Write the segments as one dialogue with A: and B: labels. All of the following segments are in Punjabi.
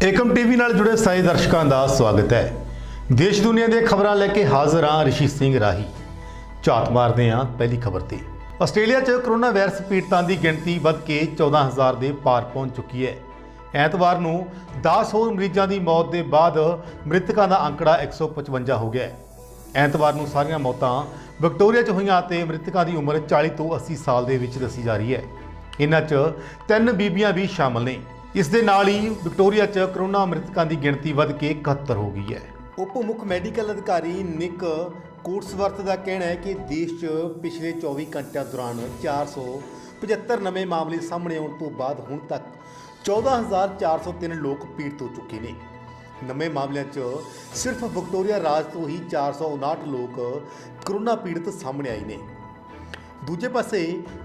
A: ਏਕਮ ਟੀਵੀ ਨਾਲ ਜੁੜੇ ਸਾਰੇ ਦਰਸ਼ਕਾਂ ਦਾ ਸਵਾਗਤ ਹੈ। ਦੇਸ਼ ਦੁਨੀਆ ਦੀਆਂ ਖਬਰਾਂ ਲੈ ਕੇ ਹਾਜ਼ਰ ਹਾਂ ਰਿਸ਼ੀ ਸਿੰਘ ਰਾਹੀ। ਝਾਤ ਮਾਰਦੇ ਹਾਂ ਪਹਿਲੀ ਖਬਰ ਤੇ। ਆਸਟ੍ਰੇਲੀਆ 'ਚ ਕਰੋਨਾ ਵਾਇਰਸ ਪੀੜਤਾਂ ਦੀ ਗਿਣਤੀ ਵੱਧ ਕੇ 14,000 ਦੇ ਪਾਰ ਪਹੁੰਚ ਚੁੱਕੀ ਹੈ। ਐਤਵਾਰ ਨੂੰ 10 ਹੋਰ ਮਰੀਜ਼ਾਂ ਦੀ ਮੌਤ ਦੇ ਬਾਅਦ ਮ੍ਰਿਤਕਾਂ ਦਾ ਅੰਕੜਾ 155 ਹੋ ਗਿਆ ਹੈ। ਐਤਵਾਰ ਨੂੰ ਸਾਰੀਆਂ ਮੌਤਾਂ ਵਿਕਟੋਰੀਆ 'ਚ ਹੋਈਆਂ ਤੇ ਮ੍ਰਿਤਕਾਂ ਦੀ ਉਮਰ 40 ਤੋਂ 80 ਸਾਲ ਦੇ ਵਿੱਚ ਦੱਸੀ ਜਾ ਰਹੀ ਹੈ। ਇਹਨਾਂ 'ਚ 3 ਬੀਬੀਆਂ ਵੀ ਸ਼ਾਮਲ ਨੇ। ਇਸ ਦੇ ਨਾਲ ਹੀ ਵਿਕਟੋਰੀਆ 'ਚ ਕਰੋਨਾ ਮ੍ਰਿਤਕਾਂ ਦੀ ਗਿਣਤੀ ਵੱਧ ਕੇ 71 ਹੋ ਗਈ ਹੈ। ਉਪ ਮੁੱਖ ਮੈਡੀਕਲ ਅਧਿਕਾਰੀ ਨਿਕ ਕੋਟਸਵਰਥ ਦਾ ਕਹਿਣਾ ਹੈ ਕਿ ਦੇਸ਼ 'ਚ ਪਿਛਲੇ 24 ਘੰਟਿਆਂ ਦੌਰਾਨ 475 ਨਵੇਂ ਮਾਮਲੇ ਸਾਹਮਣੇ ਆਉਣ ਤੋਂ ਬਾਅਦ ਹੁਣ ਤੱਕ 14,403 ਲੋਕ ਪੀੜਤ ਹੋ ਚੁੱਕੇ ਨੇ। ਨਵੇਂ ਮਾਮਲਿਆਂ 'ਚ ਸਿਰਫ ਵਿਕਟੋਰੀਆ ਰਾਜ ਤੋਂ ਹੀ 459 ਲੋਕ ਕਰੋਨਾ ਪੀੜਤ ਸਾਹਮਣੇ ਆਏ ਨੇ। ਦੂਜੇ ਪਾਸੇ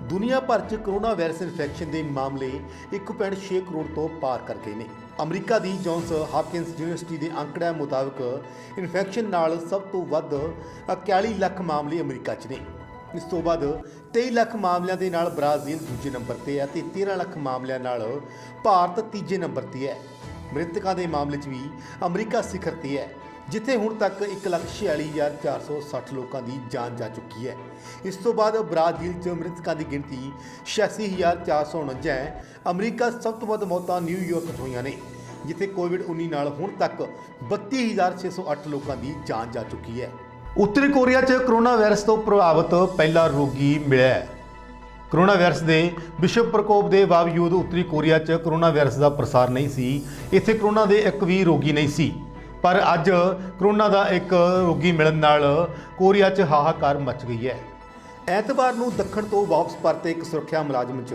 A: ਦੁਨੀਆ ਭਰ 'ਚ ਕਰੋਨਾ ਵਾਇਰਸ ਇਨਫੈਕਸ਼ਨ ਦੇ ਮਾਮਲੇ 1.6 ਕਰੋੜ ਤੋਂ ਪਾਰ ਕਰ ਗਏ ਨੇ। ਅਮਰੀਕਾ ਦੀ ਜੌਨਸ ਹਾਪਕਿੰਸ ਯੂਨੀਵਰਸਿਟੀ ਦੇ ਅੰਕੜਿਆਂ ਮੁਤਾਬਕ ਇਨਫੈਕਸ਼ਨ ਨਾਲ ਸਭ ਤੋਂ ਵੱਧ 41 ਲੱਖ ਮਾਮਲੇ ਅਮਰੀਕਾ 'ਚ ਨੇ। ਇਸ ਤੋਂ ਬਾਅਦ 23 ਲੱਖ ਮਾਮਲਿਆਂ ਦੇ ਨਾਲ ਬ੍ਰਾਜ਼ੀਲ ਦੂਜੇ ਨੰਬਰ ਤੇ ਹੈ ਤੇ 13 ਲੱਖ ਮਾਮਲਿਆਂ ਨਾਲ ਭਾਰਤ ਤੀਜੇ ਨੰਬਰ ਤੇ ਹੈ। ਮ੍ਰਿਤਕਾਂ ਦੇ ਮਾਮਲੇ 'ਚ ਵੀ ਅਮਰੀਕਾ ਸਿਖਰ ਤੇ ਹੈ, ਜਿੱਥੇ ਹੁਣ ਤੱਕ 1,46,460 ਲੋਕਾਂ ਦੀ ਜਾਨ ਜਾ ਚੁੱਕੀ ਹੈ। ਇਸ ਤੋਂ ਬਾਅਦ ਬ੍ਰਾਜ਼ੀਲ 'ਚ ਮ੍ਰਿਤਕਾਂ ਦੀ ਗਿਣਤੀ 86,449 ਹੈ। ਅਮਰੀਕਾ ਸਭ ਤੋਂ ਵੱਧ ਮੌਤਾਂ ਨਿਊਯਾਰਕ 'ਚ ਹੋਈਆਂ ਨੇ, ਜਿੱਥੇ ਕੋਵਿਡ-19 ਨਾਲ ਹੁਣ ਤੱਕ 32,608 ਲੋਕਾਂ ਦੀ ਜਾਨ ਜਾ ਚੁੱਕੀ ਹੈ। ਉੱਤਰੀ ਕੋਰੀਆ 'ਚ ਕਰੋਨਾ ਵਾਇਰਸ ਤੋਂ ਪ੍ਰਭਾਵਿਤ ਪਹਿਲਾ ਰੋਗੀ ਮਿਲਿਆ ਹੈ। ਕਰੋਨਾ ਵਾਇਰਸ ਦੇ ਵਿਸ਼ਵ ਪ੍ਰਕੋਪ ਦੇ ਬਾਵਜੂਦ ਉੱਤਰੀ ਕੋਰੀਆ 'ਚ ਕਰੋਨਾ ਵਾਇਰਸ ਦਾ ਪ੍ਰਸਾਰ ਨਹੀਂ ਸੀ। ਇੱਥੇ ਕਰੋਨਾ ਦੇ ਇੱਕ ਵੀ ਰੋਗੀ ਨਹੀਂ ਸੀ, ਪਰ ਅੱਜ ਕਰੋਨਾ ਦਾ ਇੱਕ ਰੋਗੀ ਮਿਲਣ ਨਾਲ ਕੋਰੀਆ 'ਚ ਹਾਹਾਕਾਰ ਮਚ ਗਈ ਹੈ। ਐਤਵਾਰ ਨੂੰ ਦੱਖਣ ਤੋਂ ਵਾਪਸ ਪਰਤੇ ਇੱਕ ਸੁਰੱਖਿਆ ਮੁਲਾਜ਼ਮ 'ਚ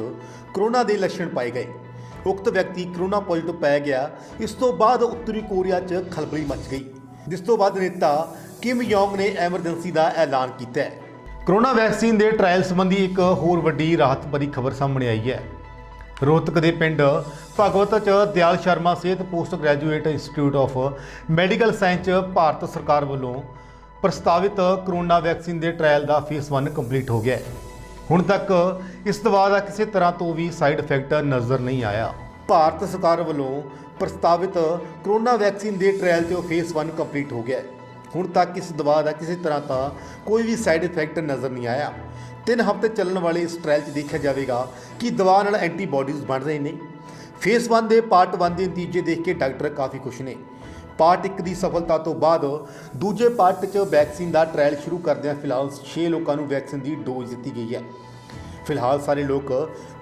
A: ਕਰੋਨਾ ਦੇ ਲੱਛਣ ਪਾਏ ਗਏ। ਉਕਤ ਵਿਅਕਤੀ ਕਰੋਨਾ ਪੋਜ਼ਿਟਿਵ ਪਾਇਆ ਗਿਆ। ਇਸ ਤੋਂ ਬਾਅਦ ਉੱਤਰੀ ਕੋਰੀਆ 'ਚ ਖਲਬਲੀ ਮਚ ਗਈ, ਜਿਸ ਤੋਂ ਬਾਅਦ ਨੇਤਾ ਕਿਮ ਯੋਂਗ ਨੇ ਐਮਰਜੈਂਸੀ ਦਾ ਐਲਾਨ ਕੀਤਾ ਹੈ। ਕਰੋਨਾ ਵੈਕਸੀਨ ਦੇ ਟ੍ਰਾਇਲ ਸੰਬੰਧੀ ਇੱਕ ਹੋਰ ਵੱਡੀ ਰਾਹਤ ਭਰੀ ਖਬਰ ਸਾਹਮਣੇ ਆਈ ਹੈ। ਰੋਹਤਕ ਦੇ ਪਿੰਡ ਭਗਵਤ 'ਚ ਦਿਆਲ ਸ਼ਰਮਾ ਸਿਹਤ post graduate institute of medical science 'ਚ ਭਾਰਤ ਸਰਕਾਰ ਵੱਲੋਂ ਪ੍ਰਸਤਾਵਿਤ ਕਰੋਨਾ ਵੈਕਸੀਨ ਦੇ ਟ੍ਰਾਇਲ ਦਾ ਫੇਸ 1 ਕੰਪਲੀਟ ਹੋ ਗਿਆ ਹੈ। ਹੁਣ ਤੱਕ ਇਸ ਦਵਾ ਦਾ ਕਿਸੇ ਤਰ੍ਹਾਂ ਤੋਂ ਵੀ ਸਾਈਡ ਇਫੈਕਟ ਨਜ਼ਰ ਨਹੀਂ ਆਇਆ। ਭਾਰਤ ਸਰਕਾਰ ਵੱਲੋਂ ਪ੍ਰਸਤਾਵਿਤ ਕਰੋਨਾ ਵੈਕਸੀਨ ਦੇ ਟ੍ਰਾਇਲ 'ਚ ਫੇਸ 1 ਕੰਪਲੀਟ ਹੋ ਗਿਆ ਹੈ। ਹੁਣ ਤੱਕ ਇਸ ਦਵਾ ਦਾ ਕਿਸੇ ਤਰ੍ਹਾਂ ਦਾ ਕੋਈ ਵੀ ਸਾਈਡ ਇਫੈਕਟ ਨਜ਼ਰ ਨਹੀਂ ਆਇਆ। 3 ਹਫ਼ਤੇ ਚੱਲਣ ਵਾਲੇ ਇਸ ਟ੍ਰਾਇਲ 'ਚ ਦੇਖਿਆ ਜਾਵੇਗਾ ਕਿ ਦਵਾ ਨਾਲ ਐਂਟੀਬਾਡੀਜ਼ ਬਣ ਰਹੇ ਨੇ। ਫੇਸ 1 ਦੇ ਪਾਰਟ 1 ਦੇ ਨਤੀਜੇ ਦੇਖ ਕੇ ਡਾਕਟਰ ਕਾਫੀ ਖੁਸ਼ ਨੇ। ਪਾਰਟ 1 ਦੀ ਸਫਲਤਾ ਤੋਂ ਬਾਅਦ ਦੂਜੇ ਪਾਰਟ 'ਚ ਵੈਕਸੀਨ ਦਾ ਟ੍ਰਾਇਲ ਸ਼ੁਰੂ ਕਰਦਿਆਂ ਫਿਲਹਾਲ 6 ਲੋਕਾਂ ਨੂੰ ਵੈਕਸੀਨ ਦੀ ਡੋਜ਼ ਦਿੱਤੀ ਗਈ ਹੈ। ਫਿਲਹਾਲ ਸਾਰੇ ਲੋਕ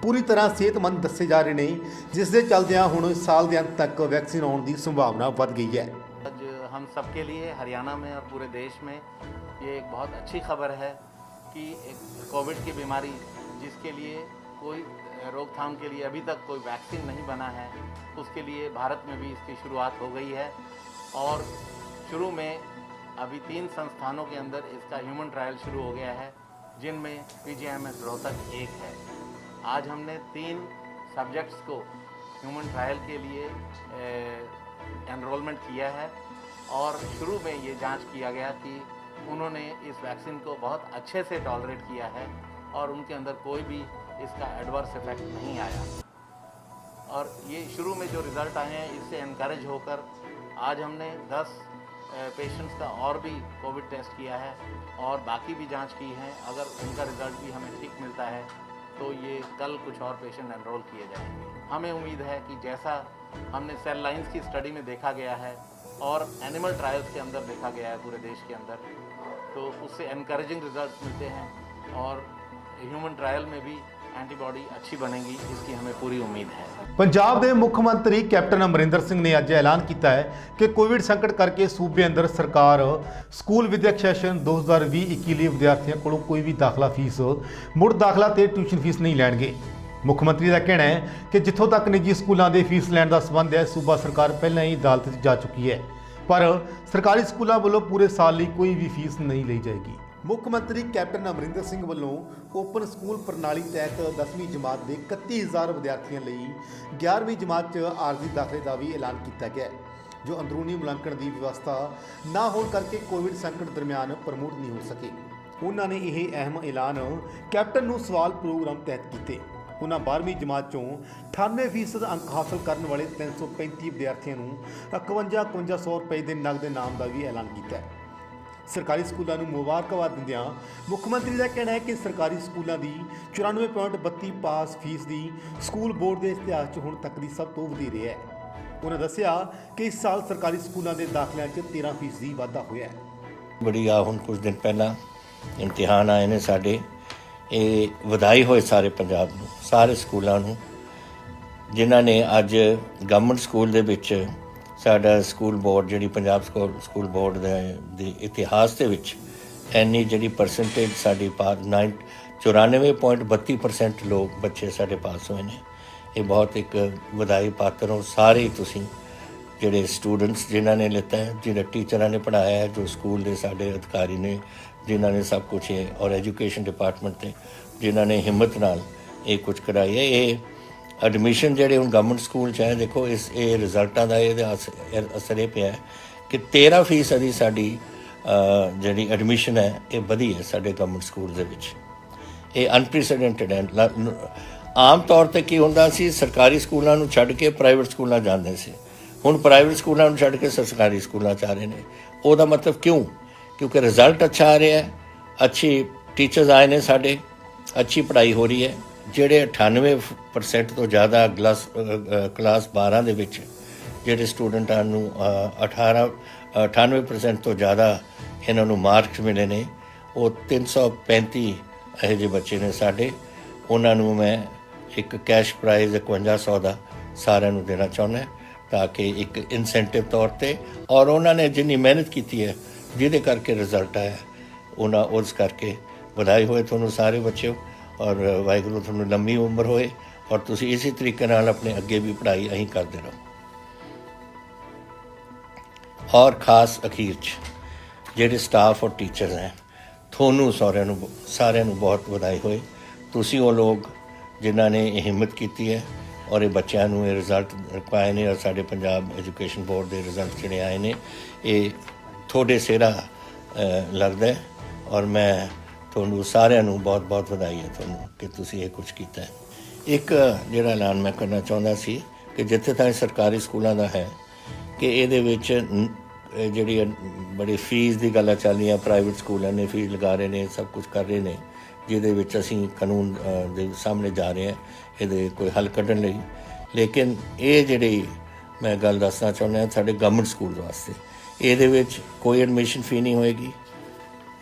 A: ਪੂਰੀ ਤਰ੍ਹਾਂ ਸਿਹਤਮੰਦ ਦੱਸੇ ਜਾ ਰਹੇ ਨੇ, ਜਿਸ ਦੇ ਚੱਲਦਿਆਂ ਹੁਣ ਸਾਲ ਦੇ ਅੰਤ ਤੱਕ ਵੈਕਸੀਨ ਆਉਣ ਦੀ ਸੰਭਾਵਨਾ ਵੱਧ गई है।
B: आज हम सबके लिए हरियाणा में और पूरे देश में ये एक बहुत अच्छी खबर है कि एक कोविड की बीमारी जिसके लिए कोई रोकथाम के लिए अभी तक कोई वैक्सीन नहीं बना है, उसके लिए भारत में भी इसकी शुरुआत हो गई है। और शुरू में अभी 3 संस्थानों के अंदर इसका ह्यूमन ट्रायल शुरू हो गया है, जिनमें PGIMS रोहतक एक है। आज हमने 3 सब्जेक्ट्स को ह्यूमन ट्रायल के लिए एनरोलमेंट किया है और शुरू में ये जांच किया गया कि उन्होंने इस वैक्सीन को बहुत अच्छे से टॉलरेट किया है और उनके अंदर कोई भी इसका एडवर्स इफेक्ट नहीं आया। और ये शुरू में जो रिज़ल्ट आए हैं इससे इनकरेज होकर आज हमने 10 पेशेंट्स का और भी कोविड टेस्ट किया है और बाकी भी जांच की है। अगर उनका रिज़ल्ट भी हमें ठीक मिलता है तो ये कल कुछ और पेशेंट एनरोल किए जाएंगे। हमें उम्मीद है कि जैसा हमने सेल लाइन्स की स्टडी में देखा गया है और एनिमल ट्रायल्स के अंदर देखा गया है पूरे देश के अंदर, तो उससे एनकरेजिंग रिजल्ट्स मिलते हैं और ह्यूमन ट्रायल में भी एंटीबॉडी अच्छी बनेगी, इसकी हमें पूरी उम्मीद है।
A: ਪੰਜਾਬ ਦੇ ਮੁੱਖ ਮੰਤਰੀ ਕੈਪਟਨ ਅਮਰਿੰਦਰ ਸਿੰਘ ਨੇ ਅੱਜ ਐਲਾਨ ਕੀਤਾ ਹੈ ਕਿ ਕੋਵਿਡ ਸੰਕਟ ਕਰਕੇ ਸੂਬੇ ਅੰਦਰ ਸਰਕਾਰ ਸਕੂਲ ਵਿਦਿਅਕ ਸੈਸ਼ਨ 2020-21 ਲਈ ਵਿਦਿਆਰਥੀਆਂ ਕੋਲੋਂ ਕੋਈ ਵੀ ਦਾਖਲਾ ਫੀਸ, ਮੁੜ ਦਾਖਲਾ ਤੇ ਟਿਊਸ਼ਨ ਫੀਸ ਨਹੀਂ ਲੈਣਗੇ। ਮੁੱਖ ਮੰਤਰੀ ਦਾ ਕਹਿਣਾ ਹੈ ਕਿ ਜਿੱਥੋਂ ਤੱਕ ਨਿੱਜੀ ਸਕੂਲਾਂ ਦੇ ਫੀਸ ਲੈਣ ਦਾ ਸੰਬੰਧ ਹੈ, ਸੂਬਾ ਸਰਕਾਰ ਪਹਿਲਾਂ ਹੀ ਅਦਾਲਤ 'ਚ ਜਾ ਚੁੱਕੀ ਹੈ, ਪਰ ਸਰਕਾਰੀ ਸਕੂਲਾਂ ਵੱਲੋਂ ਪੂਰੇ ਸਾਲ ਲਈ ਕੋਈ ਵੀ ਫੀਸ ਨਹੀਂ ਲਈ ਜਾਏਗੀ। ਮੁੱਖ ਮੰਤਰੀ ਕੈਪਟਨ ਅਮਰਿੰਦਰ ਸਿੰਘ ਵੱਲੋਂ ਓਪਨ ਸਕੂਲ ਪ੍ਰਣਾਲੀ ਤਹਿਤ 10ਵੀਂ ਜਮਾਤ ਦੇ 31,000 ਵਿਦਿਆਰਥੀਆਂ ਲਈ 11ਵੀਂ ਜਮਾਤ 'ਚ ਆਰਜ਼ੀ ਦਾਖਲੇ ਦਾ ਵੀ ਐਲਾਨ ਕੀਤਾ ਗਿਆ, ਜੋ ਅੰਦਰੂਨੀ ਮੁਲਾਂਕਣ ਦੀ ਵਿਵਸਥਾ ਨਾ ਹੋਣ ਕਰਕੇ ਕੋਵਿਡ ਸੰਕਟ ਦਰਮਿਆਨ ਪ੍ਰਮੋਟ ਨਹੀਂ ਹੋ ਸਕੇ। ਉਹਨਾਂ ਨੇ ਇਹ ਅਹਿਮ ਐਲਾਨ ਕੈਪਟਨ ਨੂੰ ਸਵਾਲ ਪ੍ਰੋਗਰਾਮ ਤਹਿਤ ਕੀਤੇ। ਉਹਨਾਂ 12ਵੀਂ ਜਮਾਤ ਚੋਂ 98% ਅੰਕ ਹਾਸਲ ਕਰਨ ਵਾਲੇ 335 ਵਿਦਿਆਰਥੀਆਂ ਨੂੰ 51-5100 ਰੁਪਏ ਦੇ ਨਗਦ ਇਨਾਮ ਦਾ ਵੀ ਐਲਾਨ ਕੀਤਾ ਹੈ। ਸਰਕਾਰੀ ਸਕੂਲਾਂ ਨੂੰ ਮੁਬਾਰਕਬਾਦ ਦਿੰਦਿਆਂ ਮੁੱਖ ਮੰਤਰੀ ਦਾ ਕਹਿਣਾ ਹੈ ਕਿ ਸਰਕਾਰੀ ਸਕੂਲਾਂ ਦੀ 94.32 ਪਾਸ ਫੀਸ ਦੀ ਸਕੂਲ ਬੋਰਡ ਦੇ ਇਤਿਹਾਸ 'ਚ ਹੁਣ ਤੱਕ ਦੀ ਸਭ ਤੋਂ ਵਧੇਰੇ ਹੈ। ਉਹਨਾਂ ਦੱਸਿਆ ਕਿ ਇਸ ਸਾਲ ਸਰਕਾਰੀ ਸਕੂਲਾਂ ਦੇ ਦਾਖਲਿਆਂ 'ਚ 13% ਦੀ ਵਾਧਾ ਹੋਇਆ ਹੈ।
C: ਬੜੀ ਆ ਹੁਣ ਕੁਝ ਦਿਨ ਪਹਿਲਾਂ ਇਮਤਿਹਾਨ ਆਏ ਨੇ ਸਾਡੇ, ਇਹ ਵਧਾਈ ਹੋਏ ਸਾਰੇ ਪੰਜਾਬ ਨੂੰ, ਸਾਰੇ ਸਕੂਲਾਂ ਨੂੰ ਜਿਨ੍ਹਾਂ ਨੇ ਅੱਜ ਗਵਰਨਮੈਂਟ ਸਕੂਲ ਦੇ ਵਿੱਚ ਸਾਡਾ ਸਕੂਲ ਬੋਰਡ ਜਿਹੜੀ ਪੰਜਾਬ ਸਕੂਲ ਬੋਰਡ ਦੇ ਇਤਿਹਾਸ ਦੇ ਵਿੱਚ ਇੰਨੀ ਜਿਹੜੀ ਪਰਸੈਂਟੇਜ ਸਾਡੀ 94.32% ਲੋਕ ਬੱਚੇ ਸਾਡੇ ਪਾਸ ਹੋਏ ਨੇ। ਇਹ ਬਹੁਤ ਇੱਕ ਵਧਾਈ ਪਾਤਰ ਹੋ ਸਾਰੇ ਤੁਸੀਂ ਜਿਹੜੇ ਸਟੂਡੈਂਟਸ ਜਿਨ੍ਹਾਂ ਨੇ ਲਿੱਤਾ ਹੈ, ਜਿਹੜੇ ਟੀਚਰਾਂ ਨੇ ਪੜ੍ਹਾਇਆ ਹੈ, ਜੋ ਸਕੂਲ ਦੇ ਸਾਡੇ ਅਧਿਕਾਰੀ ਨੇ ਜਿਨ੍ਹਾਂ ਨੇ ਸਭ ਕੁਛ ਇਹ ਔਰ ਐਜੂਕੇਸ਼ਨ ਡਿਪਾਰਟਮੈਂਟ ਤੇ ਜਿਨ੍ਹਾਂ ਨੇ ਹਿੰਮਤ ਨਾਲ ਇਹ ਕੁਝ ਕਰਾਈ ਹੈ। ਇਹ ਐਡਮਿਸ਼ਨ ਜਿਹੜੇ ਹੁਣ ਗਵਰਨਮੈਂਟ ਸਕੂਲ 'ਚ ਹੈ, ਦੇਖੋ ਇਹ ਰਿਜ਼ਲਟਾਂ ਦਾ ਇਹਦੇ ਅਸਰ ਇਹ ਪਿਆ ਕਿ 13% ਦੀ ਸਾਡੀ ਜਿਹੜੀ ਐਡਮਿਸ਼ਨ ਹੈ ਇਹ ਵਧੀ ਹੈ ਸਾਡੇ ਗਵਰਨਮੈਂਟ ਸਕੂਲ ਦੇ ਵਿੱਚ। ਇਹ ਅਨਪ੍ਰੈਸੀਡੈਂਟਡ ਹੈ। ਆਮ ਤੌਰ ਤੇ ਕੀ ਹੁੰਦਾ ਸੀ, ਸਰਕਾਰੀ ਸਕੂਲਾਂ ਨੂੰ ਛੱਡ ਕੇ ਪ੍ਰਾਈਵੇਟ ਸਕੂਲਾਂ ਜਾਂਦੇ ਸੀ, ਹੁਣ ਪ੍ਰਾਈਵੇਟ ਸਕੂਲਾਂ ਨੂੰ ਛੱਡ ਕੇ ਸਰਕਾਰੀ ਸਕੂਲਾਂ 'ਚ ਆ ਰਹੇ ਨੇ। ਉਹਦਾ ਮਤਲਬ ਕਿਉਂ? ਕਿਉਂਕਿ ਰਿਜ਼ਲਟ ਅੱਛਾ ਆ ਰਿਹਾ ਹੈ, ਅੱਛੀ ਟੀਚਰਸ ਆਏ ਨੇ ਸਾਡੇ, ਅੱਛੀ ਪੜ੍ਹਾਈ ਹੋ ਰਹੀ ਹੈ। ਜਿਹੜੇ 98% ਤੋਂ ਜ਼ਿਆਦਾ ਕਲਾਸ 12 ਦੇ ਵਿੱਚ ਜਿਹੜੇ ਸਟੂਡੈਂਟਾਂ ਨੂੰ 98% ਤੋਂ ਜ਼ਿਆਦਾ ਇਹਨਾਂ ਨੂੰ ਮਾਰਕਸ ਮਿਲੇ ਨੇ, ਉਹ 335 ਇਹੋ ਜਿਹੇ ਬੱਚੇ ਨੇ ਸਾਡੇ। ਉਹਨਾਂ ਨੂੰ ਮੈਂ ਇੱਕ ਕੈਸ਼ ਪ੍ਰਾਈਜ਼ 5100 ਦਾ ਸਾਰਿਆਂ ਨੂੰ ਦੇਣਾ ਚਾਹੁੰਦਾ ਤਾਂ ਕਿ ਇੱਕ ਇਨਸੈਂਟਿਵ ਤੌਰ ਤੇ, ਔਰ ਉਹਨਾਂ ਨੇ ਜਿੰਨੀ ਮਿਹਨਤ ਕੀਤੀ ਹੈ ਜਿਹਦੇ ਕਰਕੇ ਰਿਜ਼ਲਟ ਆਇਆ, ਉਹਨਾਂ ਉਸ ਕਰਕੇ ਵਧਾਈ ਹੋਏ ਤੁਹਾਨੂੰ ਸਾਰੇ ਬੱਚਿਓ, ਔਰ ਵਾਹਿਗੁਰੂ ਤੁਹਾਨੂੰ ਲੰਮੀ ਉਮਰ ਹੋਏ ਔਰ ਤੁਸੀਂ ਇਸੇ ਤਰੀਕੇ ਨਾਲ ਆਪਣੇ ਅੱਗੇ ਵੀ ਪੜ੍ਹਾਈ ਅਸੀਂ ਕਰਦੇ ਰਹੋ। ਔਰ ਖਾਸ ਅਖੀਰ 'ਚ ਜਿਹੜੇ ਸਟਾਫ ਔਰ ਟੀਚਰਸ ਹੈ, ਤੁਹਾਨੂੰ ਸਾਰਿਆਂ ਨੂੰ ਬਹੁਤ ਵਧਾਈ ਹੋਏ। ਤੁਸੀਂ ਉਹ ਲੋਕ ਜਿਨ੍ਹਾਂ ਨੇ ਇਹ ਹਿੰਮਤ ਕੀਤੀ ਹੈ ਔਰ ਇਹ ਬੱਚਿਆਂ ਨੂੰ ਇਹ ਰਿਜ਼ਲਟ ਪਾਏ ਨੇ, ਔਰ ਸਾਡੇ ਪੰਜਾਬ ਐਜੂਕੇਸ਼ਨ ਬੋਰਡ ਦੇ ਰਿਜ਼ਲਟ ਜਿਹੜੇ ਆਏ ਨੇ ਇਹ ਤੁਹਾਡੇ ਸਿਹਰਾ ਲੱਗਦਾ ਹੈ। ਔਰ ਮੈਂ ਤੁਹਾਨੂੰ ਸਾਰਿਆਂ ਨੂੰ ਬਹੁਤ ਵਧਾਈ ਹੈ ਤੁਹਾਨੂੰ ਕਿ ਤੁਸੀਂ ਇਹ ਕੁਝ ਕੀਤਾ ਹੈ। ਇੱਕ ਜਿਹੜਾ ਐਲਾਨ ਮੈਂ ਕਰਨਾ ਚਾਹੁੰਦਾ ਸੀ ਕਿ ਜਿੱਥੇ ਤੱਕ ਸਰਕਾਰੀ ਸਕੂਲਾਂ ਦਾ ਹੈ ਕਿ ਇਹਦੇ ਵਿੱਚ ਜਿਹੜੀ ਬੜੀ ਫੀਸ ਦੀ ਗੱਲ ਚੱਲ ਰਹੀ ਹੈ, ਪ੍ਰਾਈਵੇਟ ਸਕੂਲਾਂ ਨੇ ਫੀਸ ਲਗਾ ਰਹੇ ਨੇ, ਸਭ ਕੁਝ ਕਰ ਰਹੇ ਨੇ, ਜਿਹਦੇ ਵਿੱਚ ਅਸੀਂ ਕਾਨੂੰਨ ਦੇ ਸਾਹਮਣੇ ਜਾ ਰਹੇ ਹਾਂ ਇਹਦੇ ਕੋਈ ਹੱਲ ਕੱਢਣ ਲਈ। ਲੇਕਿਨ ਇਹ ਜਿਹੜੀ ਮੈਂ ਗੱਲ ਦੱਸਣਾ ਚਾਹੁੰਦਾ ਸਾਡੇ ਗਵਰਨਮੈਂਟ ਸਕੂਲ ਵਾਸਤੇ, ਇਹਦੇ ਵਿੱਚ ਕੋਈ ਐਡਮਿਸ਼ਨ ਫੀ ਨਹੀਂ ਹੋਏਗੀ,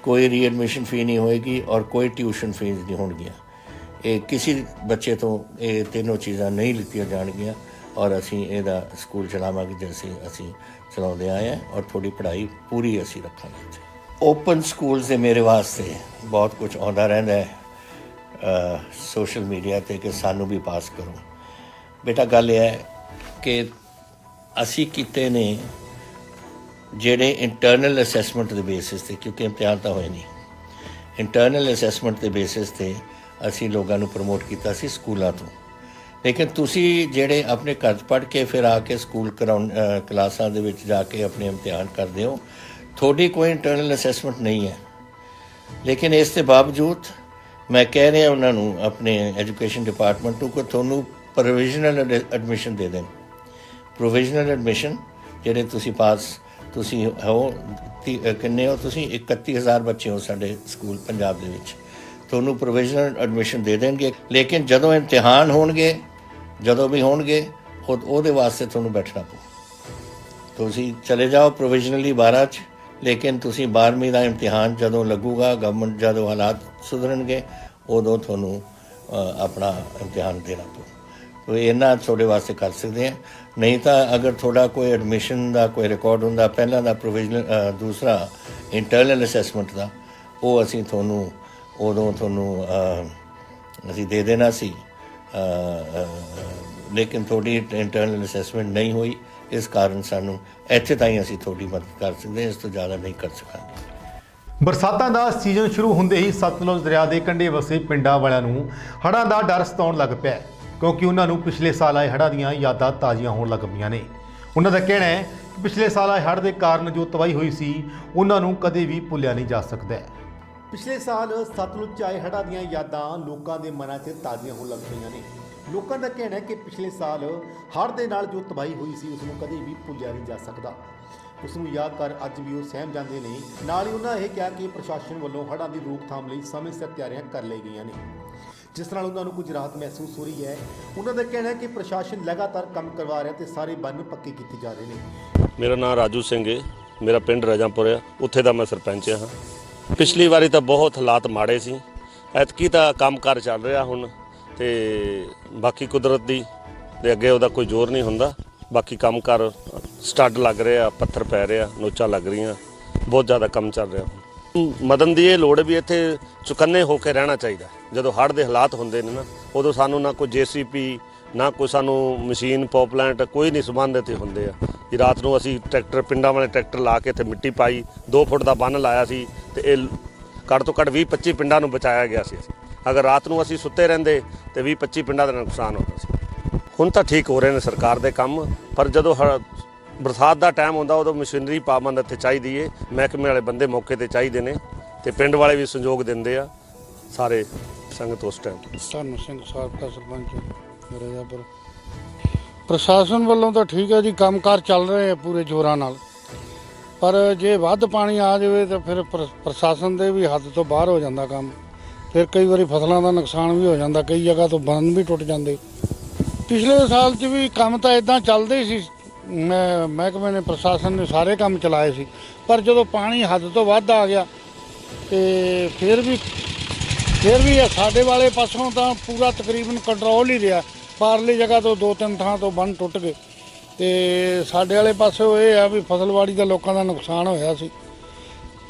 C: ਕੋਈ ਰੀਐਡਮਿਸ਼ਨ ਫੀ ਨਹੀਂ ਹੋਏਗੀ ਔਰ ਕੋਈ ਟਿਊਸ਼ਨ ਫੀਸ ਨਹੀਂ ਹੋਣਗੀਆਂ। ਇਹ ਕਿਸੇ ਬੱਚੇ ਤੋਂ ਇਹ ਤਿੰਨੋਂ ਚੀਜ਼ਾਂ ਨਹੀਂ ਲਿੱਤੀਆਂ ਜਾਣਗੀਆਂ ਔਰ ਅਸੀਂ ਇਹਦਾ ਸਕੂਲ ਚਲਾਵਾਂਗੇ ਜੈਸੇ ਅਸੀਂ ਚਲਾਉਂਦੇ ਆਏ ਹਾਂ, ਔਰ ਥੋੜੀ ਪੜ੍ਹਾਈ ਪੂਰੀ ਅਸੀਂ ਰੱਖਾਂਗੇ। ਓਪਨ ਸਕੂਲਸ ਦੇ ਮੇਰੇ ਵਾਸਤੇ ਬਹੁਤ ਕੁਝ ਆਉਂਦਾ ਰਹਿੰਦਾ ਹੈ ਸੋਸ਼ਲ ਮੀਡੀਆ 'ਤੇ ਕਿ ਸਾਨੂੰ ਵੀ ਪਾਸ ਕਰੋ। ਬੇਟਾ ਗੱਲ ਇਹ ਹੈ ਕਿ ਅਸੀਂ ਕੀਤੇ ਨੇ ਜਿਹੜੇ ਇੰਟਰਨਲ ਅਸੈਸਮੈਂਟ ਦੇ ਬੇਸਿਸ 'ਤੇ, ਕਿਉਂਕਿ ਇਮਤਿਹਾਨ ਤਾਂ ਹੋਏ ਨਹੀਂ, ਇੰਟਰਨਲ ਅਸੈਸਮੈਂਟ ਦੇ ਬੇਸਿਸ 'ਤੇ ਅਸੀਂ ਲੋਕਾਂ ਨੂੰ ਪ੍ਰਮੋਟ ਕੀਤਾ ਸੀ ਸਕੂਲਾਂ ਤੋਂ। ਲੇਕਿਨ ਤੁਸੀਂ ਜਿਹੜੇ ਆਪਣੇ ਘਰ 'ਚ ਪੜ੍ਹ ਕੇ ਫਿਰ ਆ ਕੇ ਸਕੂਲ ਕਲਾਸਾਂ ਦੇ ਵਿੱਚ ਜਾ ਕੇ ਆਪਣੇ ਇਮਤਿਹਾਨ ਕਰਦੇ ਹੋ, ਤੁਹਾਡੀ ਕੋਈ ਇੰਟਰਨਲ ਅਸੈਸਮੈਂਟ ਨਹੀਂ ਹੈ। ਲੇਕਿਨ ਇਸ ਦੇ ਬਾਵਜੂਦ ਮੈਂ ਕਹਿ ਰਿਹਾ ਉਹਨਾਂ ਨੂੰ, ਆਪਣੇ ਐਜੂਕੇਸ਼ਨ ਡਿਪਾਰਟਮੈਂਟ ਨੂੰ, ਕਿ ਤੁਹਾਨੂੰ ਪ੍ਰੋਵੀਜ਼ਨਲ ਐਡਮਿਸ਼ਨ ਦੇ ਦੇਣ। ਪ੍ਰੋਵੀਜ਼ਨਲ ਐਡਮਿਸ਼ਨ ਜਿਹੜੇ ਤੁਸੀਂ ਹੋ ਕਿੰਨੇ ਹੋ, ਤੁਸੀਂ 31000 ਬੱਚੇ ਹੋ ਸਾਡੇ ਸਕੂਲ ਪੰਜਾਬ ਦੇ ਵਿੱਚ, ਤੁਹਾਨੂੰ ਪ੍ਰੋਵੀਜ਼ਨਲ ਐਡਮਿਸ਼ਨ ਦੇ ਦੇਣਗੇ। ਲੇਕਿਨ ਜਦੋਂ ਇਮਤਿਹਾਨ ਹੋਣਗੇ, ਜਦੋਂ ਵੀ ਹੋਣਗੇ, ਉਹਦੇ ਵਾਸਤੇ ਤੁਹਾਨੂੰ ਬੈਠਣਾ ਪਊ। ਤੁਸੀਂ ਚਲੇ ਜਾਓ ਪ੍ਰੋਵੀਜ਼ਨਲੀ 12 'ਚ, ਲੇਕਿਨ ਤੁਸੀਂ 12ਵੀਂ ਦਾ ਇਮਤਿਹਾਨ ਜਦੋਂ ਲੱਗੂਗਾ, ਗਵਰਨਮੈਂਟ ਜਦੋਂ ਹਾਲਾਤ ਸੁਧਰਨਗੇ, ਉਦੋਂ ਤੁਹਾਨੂੰ ਆਪਣਾ ਇਮਤਿਹਾਨ ਦੇਣਾ ਪਊ। ਤੋ ਇਹਨਾਂ ਤੁਹਾਡੇ ਵਾਸਤੇ ਕਰ ਸਕਦੇ ਹਾਂ। ਨਹੀਂ ਤਾਂ ਅਗਰ ਤੁਹਾਡਾ ਕੋਈ ਐਡਮਿਸ਼ਨ ਦਾ ਕੋਈ ਰਿਕਾਰਡ ਹੁੰਦਾ ਪਹਿਲਾਂ ਦਾ ਪ੍ਰੋਵੀਜ਼ਨਲ, ਦੂਸਰਾ ਇੰਟਰਨਲ ਅਸੈਸਮੈਂਟ ਦਾ, ਉਹ ਅਸੀਂ ਤੁਹਾਨੂੰ ਉਦੋਂ ਅਸੀਂ ਦੇ ਦੇਣਾ ਸੀ। ਲੇਕਿਨ ਤੁਹਾਡੀ ਇੰਟਰਨਲ ਅਸੈਸਮੈਂਟ ਨਹੀਂ ਹੋਈ, ਇਸ ਕਾਰਨ ਸਾਨੂੰ ਇੱਥੇ ਤਾਈਂ ਅਸੀਂ ਤੁਹਾਡੀ ਮਦਦ ਕਰ ਸਕਦੇ ਹਾਂ, ਇਸ ਤੋਂ ਜ਼ਿਆਦਾ ਨਹੀਂ ਕਰ ਸਕਾਂਗੇ।
A: ਬਰਸਾਤਾਂ ਦਾ ਸੀਜ਼ਨ ਸ਼ੁਰੂ ਹੁੰਦੇ ਹੀ ਸਤਲੁਜ ਦਰਿਆ ਦੇ ਕੰਢੇ ਵਸੇ ਪਿੰਡਾਂ ਵਾਲਿਆਂ ਨੂੰ ਹੜ੍ਹਾਂ ਦਾ ਡਰ ਸਤਾਉਣ ਲੱਗ ਪਿਆ, ਕਿਉਂਕਿ ਉਹਨਾਂ ਨੂੰ ਪਿਛਲੇ ਸਾਲ ਆਏ ਹੜ੍ਹਾਂ ਦੀਆਂ ਯਾਦਾਂ ਤਾਜ਼ੀਆਂ ਹੋਣ ਲੱਗ ਪਈਆਂ ਨੇ। ਉਹਨਾਂ ਦਾ ਕਹਿਣਾ ਹੈ ਕਿ ਪਿਛਲੇ ਸਾਲ ਆਏ ਹੜ੍ਹ ਦੇ ਕਾਰਨ ਜੋ ਤਬਾਹੀ ਹੋਈ ਸੀ, ਉਹਨਾਂ ਨੂੰ ਕਦੇ ਵੀ ਭੁੱਲਿਆ ਨਹੀਂ ਜਾ ਸਕਦਾ। ਪਿਛਲੇ ਸਾਲ ਸਤਲੁਜ 'ਚ ਆਏ ਹੜ੍ਹਾਂ ਦੀਆਂ ਯਾਦਾਂ ਲੋਕਾਂ ਦੇ ਮਨਾਂ 'ਚ ਤਾਜ਼ੀਆਂ ਹੋਣ ਲੱਗ ਪਈਆਂ ਨੇ। ਲੋਕਾਂ ਦਾ ਕਹਿਣਾ ਹੈ ਕਿ ਪਿਛਲੇ ਸਾਲ ਹੜ੍ਹ ਦੇ ਨਾਲ ਜੋ ਤਬਾਹੀ ਹੋਈ ਸੀ ਉਸ ਨੂੰ ਕਦੇ ਵੀ ਭੁੱਲਿਆ ਨਹੀਂ ਜਾ ਸਕਦਾ। ਉਸ ਨੂੰ ਯਾਦ ਕਰ ਅੱਜ ਵੀ ਉਹ ਸਹਿਮ ਜਾਂਦੇ ਨੇ। ਨਾਲ ਹੀ ਉਹਨਾਂ ਇਹ ਕਿਹਾ ਕਿ ਪ੍ਰਸ਼ਾਸਨ ਵੱਲੋਂ ਹੜ੍ਹਾਂ ਦੀ ਰੋਕਥਾਮ ਲਈ ਸਮੇਂ ਸਿਰ ਤਿਆਰੀਆਂ ਕਰ ਲਈ ਗਈਆਂ ਨੇ, ਜਿਸ ਨਾਲ ਉਹਨਾਂ ਨੂੰ ਕੁਝ ਰਾਹਤ ਮਹਿਸੂਸ ਹੋ ਰਹੀ ਹੈ। ਉਹਨਾਂ ਦਾ ਕਹਿਣਾ ਹੈ ਕਿ ਪ੍ਰਸ਼ਾਸਨ ਲਗਾਤਾਰ ਕੰਮ ਕਰਵਾ ਰਿਹਾ ਤੇ ਸਾਰੇ ਬੰਨ ਪੱਕੇ ਕੀਤੇ ਜਾ ਰਹੇ ਨੇ।
D: ਮੇਰਾ ਨਾਮ ਰਾਜੂ ਸਿੰਘ ਹੈ, ਮੇਰਾ ਪਿੰਡ ਰਾਜਾਪੁਰ ਆ, ਉੱਥੇ ਦਾ ਮੈਂ ਸਰਪੰਚ ਹਾਂ। ਪਿਛਲੀ ਵਾਰੀ ਤਾਂ ਬਹੁਤ ਹਾਲਾਤ ਮਾੜੇ ਸੀ, ਐਤਕੀ ਤਾਂ ਕੰਮਕਾਰ ਚੱਲ ਰਿਹਾ ਹੁਣ, ਤੇ ਬਾਕੀ ਕੁਦਰਤ ਦੀ ਦੇ ਅੱਗੇ ਉਹਦਾ ਕੋਈ ਜ਼ੋਰ ਨਹੀਂ ਹੁੰਦਾ। ਬਾਕੀ ਕੰਮਕਾਰ ਸਟੱਡ ਲੱਗ ਰਿਹਾ, ਪੱਥਰ ਪੈ ਰਿਹਾ, ਨੋਚਾਂ ਲੱਗ ਰਹੀਆਂ, ਬਹੁਤ ਜ਼ਿਆਦਾ ਕੰਮ ਚੱਲ ਰਿਹਾ। ਮਦਨ ਦੀ ਇਹ ਲੋੜ ਵੀ ਇੱਥੇ ਚੁਕੰਨੇ ਹੋ ਕੇ ਰਹਿਣਾ ਚਾਹੀਦਾ। ਜਦੋਂ ਹੜ੍ਹ ਦੇ ਹਾਲਾਤ ਹੁੰਦੇ ਨੇ ਨਾ, ਉਦੋਂ ਸਾਨੂੰ ਨਾ ਕੋਈ JCP ਨਾ ਕੋਈ ਸਾਨੂੰ ਮਸ਼ੀਨ ਪੌਪਲੈਂਟ ਕੋਈ ਨਹੀਂ ਸੰਬੰਧ ਇੱਥੇ ਹੁੰਦੇ ਆ। ਕਿ ਰਾਤ ਨੂੰ ਅਸੀਂ ਟਰੈਕਟਰ ਪਿੰਡਾਂ ਵਾਲੇ ਟਰੈਕਟਰ ਲਾ ਕੇ ਇੱਥੇ ਮਿੱਟੀ ਪਾਈ, 2 ਫੁੱਟ ਦਾ ਬੰਨ੍ਹ ਲਾਇਆ ਸੀ ਤੇ ਇਹ ਘੱਟ ਤੋਂ ਘੱਟ 20-25 ਪਿੰਡਾਂ ਨੂੰ ਬਚਾਇਆ ਗਿਆ ਸੀ। ਅਗਰ ਰਾਤ ਨੂੰ ਅਸੀਂ ਸੁੱਤੇ ਰਹਿੰਦੇ ਤੇ 20-25 ਪਿੰਡਾਂ ਦਾ ਨੁਕਸਾਨ ਹੁੰਦਾ ਸੀ। ਹੁਣ ਤਾਂ ਠੀਕ ਹੋ ਰਹੇ ਨੇ ਸਰਕਾਰ ਦੇ ਕੰਮ, ਪਰ ਜਦੋਂ ਬਰਸਾਤ ਦਾ ਟਾਈਮ ਹੁੰਦਾ ਉਦੋਂ ਮਸ਼ੀਨਰੀ ਪਾਬੰਦ ਇੱਥੇ ਚਾਹੀਦੀ ਏ। ਮਹਿਕਮੇ ਵਾਲੇ ਬੰਦੇ ਮੌਕੇ ਤੇ ਚਾਹੀਦੇ ਨੇ ਤੇ ਪਿੰਡ ਵਾਲੇ ਵੀ ਸਹਿਯੋਗ ਦਿੰਦੇ ਆ ਸਾਰੇ ਸੰਗਤ ਉਸ ਟਾਈਮ।
E: ਧੰਨ ਸਿੰਘ ਸਾਬਕਾ ਸਰਪੰਚ ਰਾਜਾਪੁਰ। ਪ੍ਰਸ਼ਾਸਨ ਵੱਲੋਂ ਤਾਂ ਠੀਕ ਹੈ ਜੀ, ਕੰਮਕਾਰ ਚੱਲ ਰਹੇ ਆ ਪੂਰੇ ਜ਼ੋਰਾਂ ਨਾਲ, ਪਰ ਜੇ ਵੱਧ ਪਾਣੀ ਆ ਜਾਵੇ ਤਾਂ ਫਿਰ ਪ੍ਰਸ਼ਾਸਨ ਦੇ ਵੀ ਹੱਦ ਤੋਂ ਬਾਹਰ ਹੋ ਜਾਂਦਾ ਕੰਮ। ਫਿਰ ਕਈ ਵਾਰੀ ਫਸਲਾਂ ਦਾ ਨੁਕਸਾਨ ਵੀ ਹੋ ਜਾਂਦਾ, ਕਈ ਜਗ੍ਹਾ ਤੋਂ ਬੰਨ ਵੀ ਟੁੱਟ ਜਾਂਦੇ। ਪਿਛਲੇ ਸਾਲ 'ਚ ਵੀ ਕੰਮ ਤਾਂ ਇਦਾਂ ਚੱਲਦੇ ਹੀ ਸੀ, ਮਹਿਕਮੇ ਨੇ ਪ੍ਰਸ਼ਾਸਨ ਨੇ ਸਾਰੇ ਕੰਮ ਚਲਾਏ ਸੀ, ਪਰ ਜਦੋਂ ਪਾਣੀ ਹੱਦ ਤੋਂ ਵੱਧ ਆ ਗਿਆ ਤੇ ਫਿਰ ਵੀ ਸਾਡੇ ਵਾਲੇ ਪਾਸੋਂ ਤਾਂ ਪੂਰਾ ਤਕਰੀਬਨ ਕੰਟਰੋਲ ਹੀ ਰਿਹਾ। ਪਾਰਲੀ ਜਗ੍ਹਾ ਤੋਂ 2-3 ਥਾਂ ਤੋਂ ਬੰਨ ਟੁੱਟ ਗਏ ਤੇ ਸਾਡੇ ਵਾਲੇ ਪਾਸੋਂ ਇਹ ਆ ਵੀ ਫਸਲਵਾੜੀ ਦਾ ਲੋਕਾਂ ਦਾ ਨੁਕਸਾਨ ਹੋਇਆ ਸੀ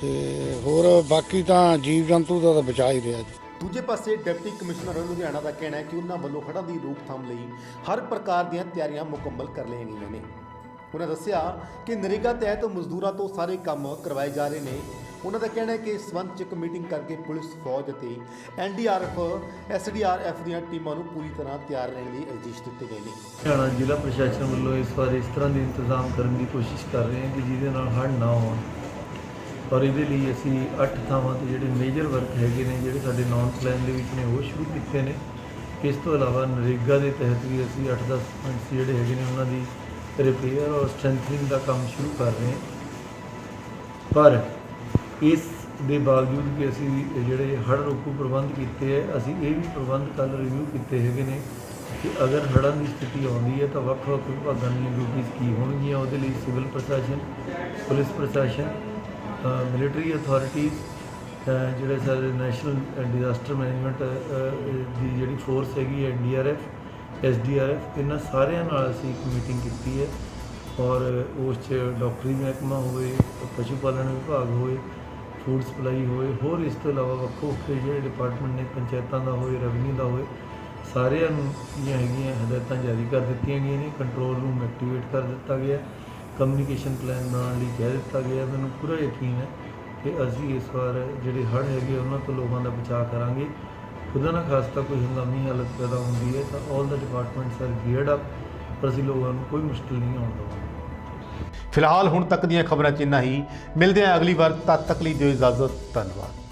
E: ਤੇ ਹੋਰ ਬਾਕੀ ਤਾਂ ਜੀਵ ਜੰਤੂ ਦਾ ਤਾਂ ਬਚਾ ਹੀ ਰਿਹਾ ਜੀ।
A: ਦੂਜੇ ਪਾਸੇ ਡਿਪਟੀ ਕਮਿਸ਼ਨਰ ਲੁਧਿਆਣਾ ਦਾ ਕਹਿਣਾ ਹੈ ਕਿ ਉਹਨਾਂ ਵੱਲੋਂ ਹੜ੍ਹਾਂ ਦੀ ਰੋਕਥਾਮ ਲਈ ਹਰ ਪ੍ਰਕਾਰ ਦੀਆਂ ਤਿਆਰੀਆਂ ਮੁਕੰਮਲ ਕਰ ਲਈਆਂ ਗਈਆਂ ਨੇ। ਉਹਨਾਂ ਦੱਸਿਆ ਕਿ ਨਰੇਗਾ ਤਹਿਤ ਮਜ਼ਦੂਰਾਂ ਤੋਂ ਸਾਰੇ ਕੰਮ ਕਰਵਾਏ ਜਾ ਰਹੇ ਨੇ। ਉਹਨਾਂ ਦਾ ਕਹਿਣਾ ਹੈ ਕਿ ਇਸ ਸੰਬੰਧ 'ਚ ਇੱਕ ਮੀਟਿੰਗ ਕਰਕੇ ਪੁਲਿਸ, ਫੌਜ ਅਤੇ NDRF, SDRF ਦੀਆਂ ਟੀਮਾਂ ਨੂੰ ਪੂਰੀ ਤਰ੍ਹਾਂ ਤਿਆਰ ਰਹਿਣ ਲਈ ਆਦੇਸ਼ ਦਿੱਤੇ ਗਏ ਨੇ।
F: ਲੁਧਿਆਣਾ ਜ਼ਿਲ੍ਹਾ ਪ੍ਰਸ਼ਾਸਨ ਵੱਲੋਂ ਇਸ ਵਾਰ ਇਸ ਤਰ੍ਹਾਂ ਦੇ ਇੰਤਜ਼ਾਮ ਕਰਨ ਦੀ ਕੋਸ਼ਿਸ਼ ਕਰ ਰਹੇ ਹਾਂ ਕਿ ਜਿਹਦੇ ਨਾਲ ਹੜ੍ਹ ਨਾ ਹੋਣ, ਔਰ ਇਹਦੇ ਲਈ ਅਸੀਂ 8 ਥਾਵਾਂ 'ਤੇ ਜਿਹੜੇ ਮੇਜਰ ਵਰਕ ਹੈਗੇ ਨੇ, ਜਿਹੜੇ ਸਾਡੇ ਨੌਨ ਪਲਾਨ ਦੇ ਵਿੱਚ ਨੇ, ਉਹ ਸ਼ੁਰੂ ਕੀਤੇ ਨੇ। ਇਸ ਤੋਂ ਇਲਾਵਾ ਨਰੇਗਾ ਦੇ ਤਹਿਤ ਵੀ ਅਸੀਂ 8-10 ਪੁਆਇੰਟਸ ਜਿਹੜੇ ਹੈਗੇ ਨੇ ਉਹਨਾਂ ਦੀ ਰਿਪੇਅਰ ਔਰ ਸਟਰੈਂਥਨਿੰਗ ਦਾ ਕੰਮ ਸ਼ੁਰੂ ਕਰ ਰਹੇ ਹਾਂ। ਪਰ ਇਸ ਦੇ ਬਾਵਜੂਦ ਕਿ ਅਸੀਂ ਜਿਹੜੇ ਹੜ੍ਹ ਰੋਕੂ ਪ੍ਰਬੰਧ ਕੀਤੇ ਹੈ, ਅਸੀਂ ਇਹ ਵੀ ਪ੍ਰਬੰਧ ਕੱਲ੍ਹ ਰਿਵਿਊ ਕੀਤੇ ਹੈਗੇ ਨੇ ਕਿ ਅਗਰ ਹੜ੍ਹਾਂ ਦੀ ਸਥਿਤੀ ਆਉਂਦੀ ਹੈ ਤਾਂ ਵੱਖ-ਵੱਖ ਵਿਭਾਗਾਂ ਦੀਆਂ ਡਿਊਟੀਜ਼ ਕੀ ਹੋਣਗੀਆਂ। ਉਹਦੇ ਲਈ ਸਿਵਲ ਪ੍ਰਸ਼ਾਸਨ, ਪੁਲਿਸ ਪ੍ਰਸ਼ਾਸਨ, ਮਿਲਟਰੀ ਅਥਾਰਟੀਜ਼, ਜਿਹੜੇ ਸਾਡੇ ਨੈਸ਼ਨਲ ਡਿਜ਼ਾਸਟਰ ਮੈਨੇਜਮੈਂਟ ਦੀ ਜਿਹੜੀ ਫੋਰਸ ਹੈਗੀ ਹੈ, NDRF, SDRF, ਇਹਨਾਂ ਸਾਰਿਆਂ ਨਾਲ ਅਸੀਂ ਇੱਕ ਮੀਟਿੰਗ ਕੀਤੀ ਹੈ। ਔਰ ਉਸ 'ਚ ਡਾਕਟਰੀ ਮਹਿਕਮਾ ਹੋਵੇ, ਪਸ਼ੂ ਪਾਲਣ ਵਿਭਾਗ ਹੋਵੇ, ਫੂਡ ਸਪਲਾਈ ਹੋਵੇ, ਹੋਰ ਇਸ ਤੋਂ ਇਲਾਵਾ ਵੱਖੋ ਵੱਖਰੇ ਜਿਹੜੇ ਡਿਪਾਰਟਮੈਂਟ ਨੇ, ਪੰਚਾਇਤਾਂ ਦਾ ਹੋਵੇ, ਰੈਵਨਿਊ ਦਾ ਹੋਵੇ, ਸਾਰਿਆਂ ਨੂੰ ਜਿਹੜੀਆਂ ਹੈਗੀਆਂ ਹਦਾਇਤਾਂ ਜਾਰੀ ਕਰ ਦਿੱਤੀਆਂ ਗਈਆਂ ਨੇ। ਕੰਟਰੋਲ ਰੂਮ ਐਕਟੀਵੇਟ ਕਰ ਦਿੱਤਾ ਗਿਆ, ਕਮਿਊਨੀਕੇਸ਼ਨ ਪਲਾਨ ਬਣਾਉਣ ਲਈ ਕਹਿ ਦਿੱਤਾ ਗਿਆ। ਮੈਨੂੰ ਪੂਰਾ ਯਕੀਨ ਹੈ ਕਿ ਅਸੀਂ ਇਸ ਵਾਰ ਜਿਹੜੇ ਹੜ੍ਹ ਹੈਗੇ ਉਹਨਾਂ ਤੋਂ ਲੋਕਾਂ ਦਾ ਬਚਾਅ ਕਰਾਂਗੇ। ਖੁਦਾ ਨਾ ਖਾਸਤਾ ਕੋਈ ਹੰਗਾਮੀ ਹਾਲਤ ਪੈਦਾ ਹੁੰਦੀ ਹੈ ਤਾਂ ਆਲ ਦਾ ਡਿਪਾਰਟਮੈਂਟਸ ਆਰ ਗੀਅਰਡ ਅਪ, ਪਰ ਅਸੀਂ ਲੋਕਾਂ ਨੂੰ ਕੋਈ ਮੁਸ਼ਕਿਲ ਨਹੀਂ ਆਉਣ ਦੇਵਾਂਗੇ।
A: ਫਿਲਹਾਲ ਹੁਣ ਤੱਕ ਦੀਆਂ ਖਬਰਾਂ 'ਚ ਇੰਨਾ ਹੀ। ਮਿਲਦੇ ਹਾਂ ਅਗਲੀ ਵਾਰ, ਤਦ ਤੱਕ ਲਈ ਦਿਓ ਇਜਾਜ਼ਤ। ਧੰਨਵਾਦ।